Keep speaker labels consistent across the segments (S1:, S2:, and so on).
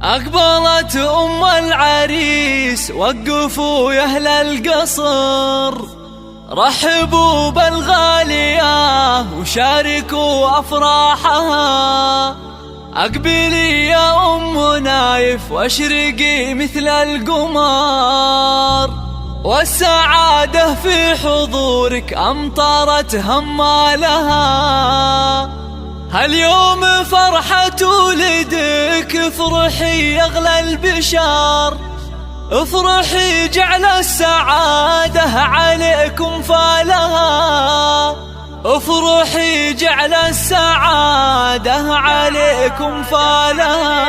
S1: أقبلت أم العريس وقفوا يا أهل القصر، رحبوا بالغالية وشاركوا أفراحها. أقبلي يا أم نايف واشرقي مثل القمر، والسعادة في حضورك أمطرت همالها. هاليوم فرحة ولدك، افرحي يا أغلى البشر، افرحي جعل السعادة عليكم فالها، افرحي جعل السعادة عليكم فالها.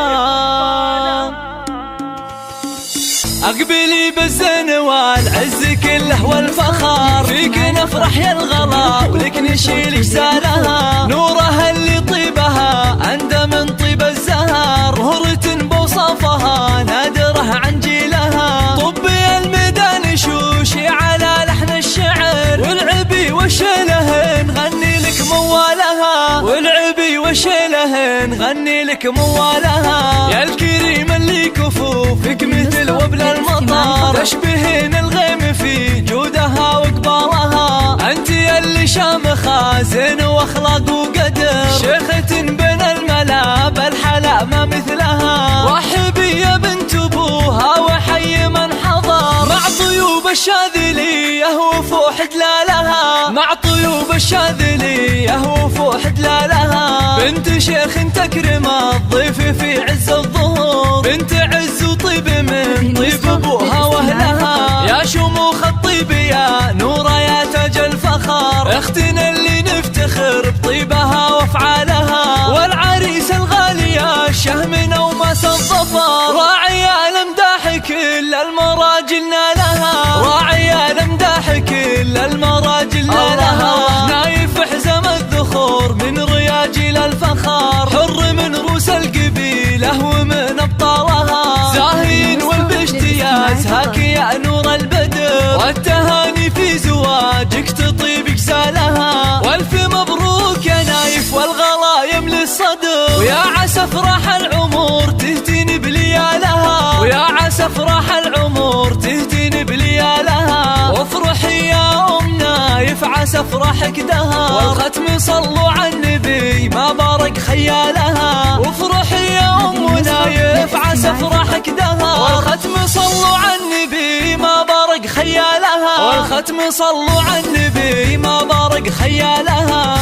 S1: أقبلي بالزين والعز كله والفخر، فيك نفرح يا الغلا ولك نشيل جسالها. نورها اللي طيبها أندى من طيب الزهر، مهرة بوصفها نادرة عن جيلها. طبي الميدان شوشي على لحن الشعر، والعبي وشيله نغني لك موالها، والعبي وشيله نغني لك موالها. يا الكريم اللي كفوفك مثل وبل المطر، تشبهين الغيم في جودها وقبالها. انت اللي شامخة زين واخلاق وقدر، شيخة بين الملا بالحلا ما مثلها. رحبي يا بنت ابوها وحي من حضر، مع طيوب الشاذلية وفوح دلالها، مع طيوب الشاذلية وفوح دلالها. بنت شيخ تكرم الضيف في عز الظهور، بنت عز وطيب من طيب ابوها واهلها. يا شموخ الطيب يا نورة يا تاج الفخر، اختنا اللي نفتخر بطيبها وافعالها. والعريس الغالي يا الشهم نومس الظفر، راعي الامداح كل المراجل نالها، راعي الامداح كل المراجل نالها. نايف حزم الذخور من رياجيل الفخر، حر من روس القبيله ومن ابطالها. زاهين والباشتياز هاك يا نور البدر، والتهاني في زواجك تطيب جسالها. والف مبروك يا نايف والغلا يملي الصدر، ويا عسى افراح العمر تهتين بليالها، ويا عسى افراح العمر تهتين بليالها. وافرحي يا ام نايف عسى افراحك دهر، والختم صلوا على النبي ما بارك خيالها. وافرحي يا ام نايف عسى افراحك دهر، والختم صلوا على النبي ما بارك خيالها، والختم صلوا على النبي ما بارك خيالها.